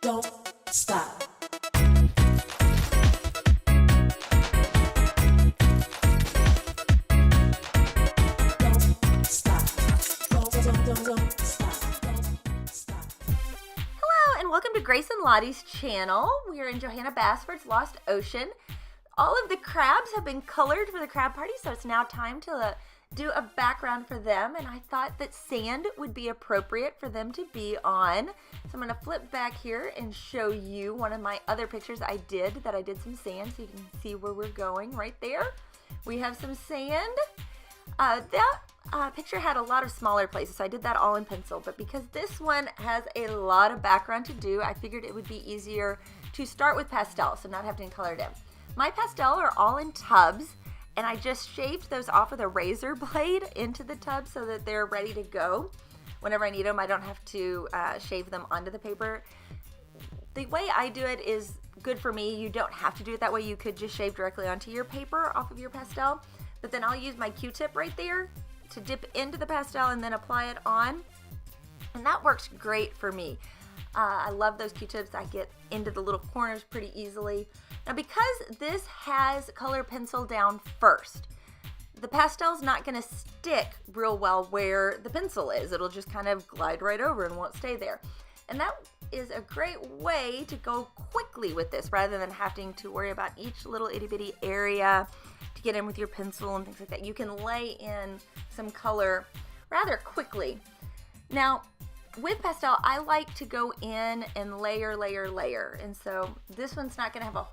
don't stop. Don't stop. Don't stop. Don't stop. Hello and welcome to Grace and Lottie's channel. We are in Johanna Basford's Lost Ocean. All of the crabs have been colored for the crab party, so it's now time to do a background for them, and I thought that sand would be appropriate for them to be on. So I'm going to flip back here and show you one of my other pictures I did some sand, so you can see where we're going right there. We have some sand. That picture had a lot of smaller places, so I did that all in pencil, but because this one has a lot of background to do, I figured it would be easier to start with pastel, so not having to color it in. My pastel are all in tubs, and I just shaved those off with a razor blade into the tub so that they're ready to go. Whenever I need them, I don't have to shave them onto the paper. The way I do it is good for me. You don't have to do it that way. You could just shave directly onto your paper off of your pastel, but then I'll use my Q-tip right there to dip into the pastel and then apply it on, and that works great for me. I love those Q-tips. I get into the little corners pretty easily. Now, because this has color pencil down first, the pastel's not going to stick real well where the pencil is. It'll just kind of glide right over and won't stay there. And that is a great way to go quickly with this rather than having to worry about each little itty bitty area to get in with your pencil and things like that. You can lay in some color rather quickly. Now, with pastel, I like to go in and layer. And so this one's not going to have a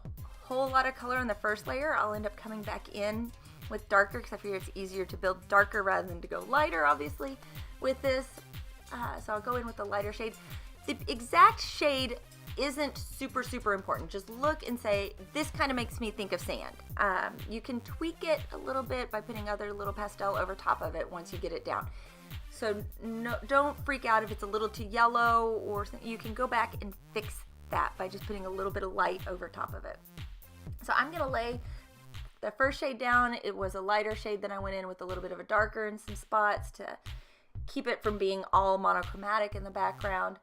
whole lot of color in the first layer. I'll end up coming back in with darker because I figure it's easier to build darker rather than to go lighter, obviously, with this. So I'll go in with the lighter shade. The exact shade isn't super important. Just look and say, this kind of makes me think of sand. You can tweak it a little bit by putting other little pastel over top of it once you get it down. So don't freak out if it's a little too yellow or something. You can go back and fix that by just putting a little bit of light over top of it. So I'm going to lay the first shade down. It was a lighter shade, then I went in with a little bit of a darker in some spots to keep it from being all monochromatic in the background.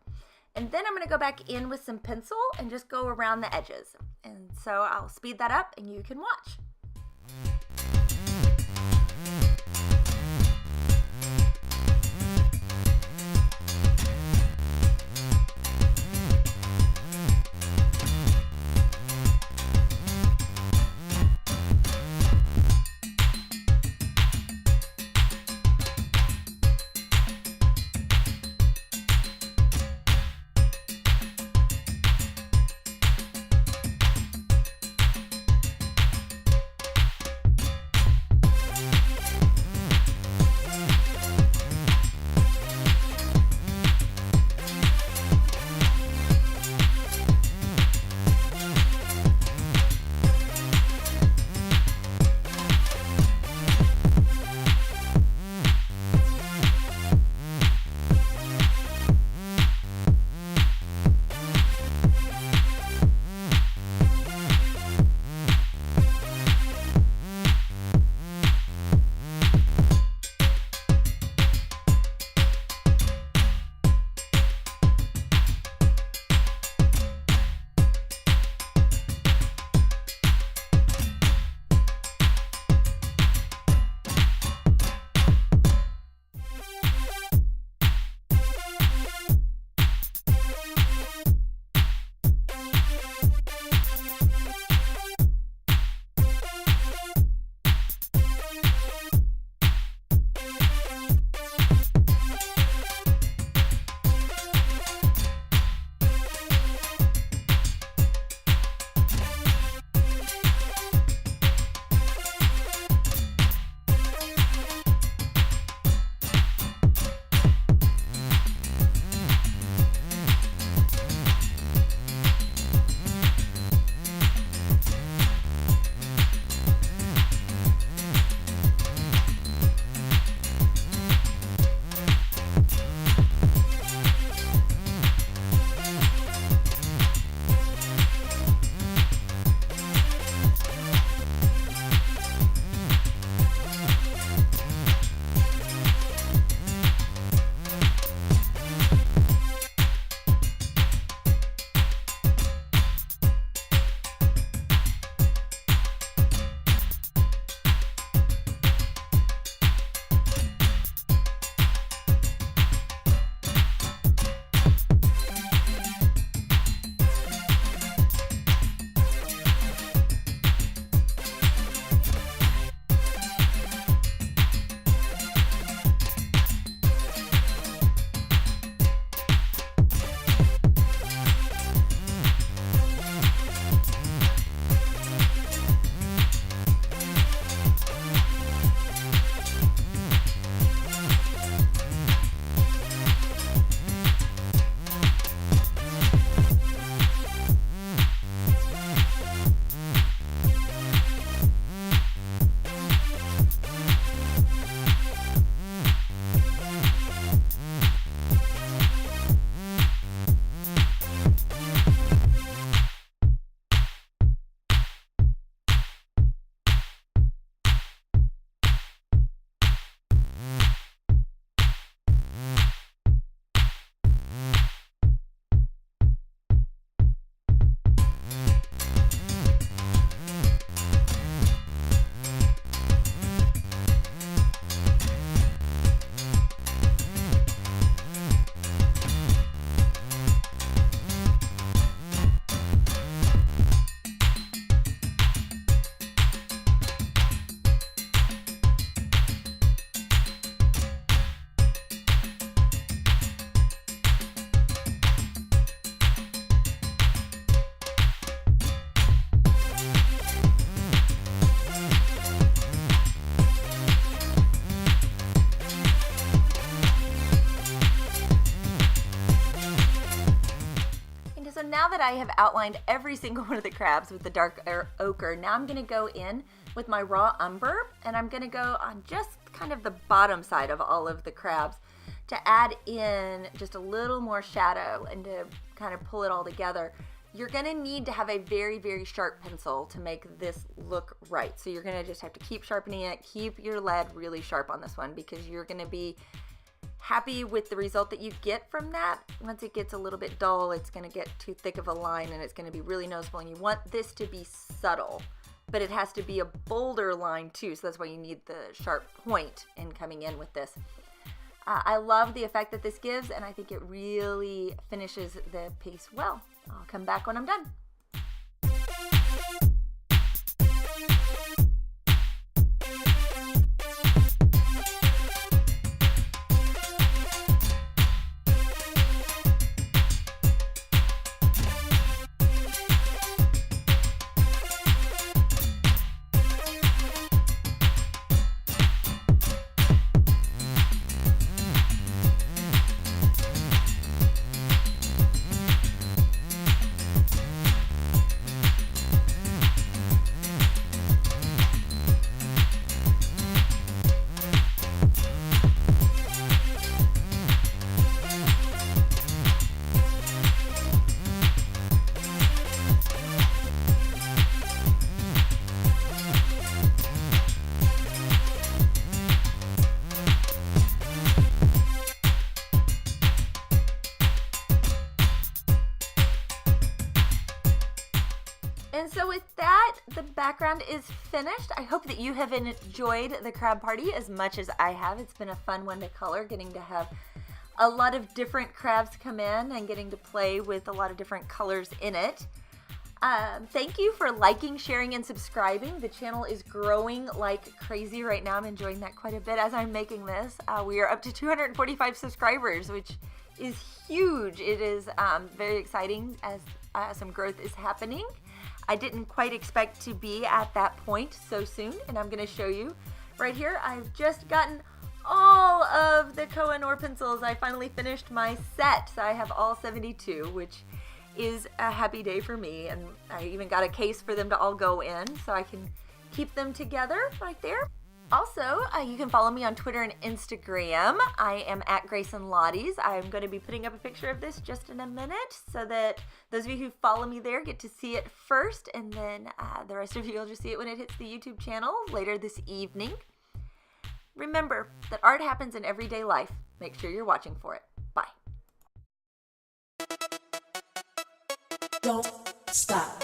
And then I'm going to go back in with some pencil and just go around the edges. And so I'll speed that up and you can watch. now that I have outlined every single one of the crabs with the dark ochre, now I'm going to go in with my raw umber, and I'm going to go on just kind of the bottom side of all of the crabs to add in just a little more shadow and to kind of pull it all together. You're going to need to have a very, very sharp pencil to make this look right. So you're going to just have to keep sharpening it, keep your lead really sharp on this one, because you're going to be happy with the result that you get from that. Once it gets a little bit dull, it's going to get too thick of a line and it's going to be really noticeable, and you want this to be subtle, but it has to be a bolder line too, so that's why you need the sharp point in coming in with this. I love the effect that this gives, and I think it really finishes the piece well. I'll come back when I'm done. And so with that, the background is finished. I hope that you have enjoyed the crab party as much as I have. It's been a fun one to color, getting to have a lot of different crabs come in and getting to play with a lot of different colors in it. Thank you for liking, sharing, and subscribing. The channel is growing like crazy right now. I'm enjoying that quite a bit as I'm making this. We are up to 245 subscribers, which is huge. It is very exciting as some growth is happening. I didn't quite expect to be at that point so soon, and I'm going to show you right here. I've just gotten all of the Koh-I-Noor pencils. I finally finished my set, so I have all 72, which is a happy day for me, and I even got a case for them to all go in so I can keep them together right there. Also, you can follow me on Twitter and Instagram. I am at Grayson Lottie's. I'm going to be putting up a picture of this just in a minute so that those of you who follow me there get to see it first, and then the rest of you will just see it when it hits the YouTube channel later this evening. Remember that art happens in everyday life. Make sure you're watching for it. Bye. Don't stop.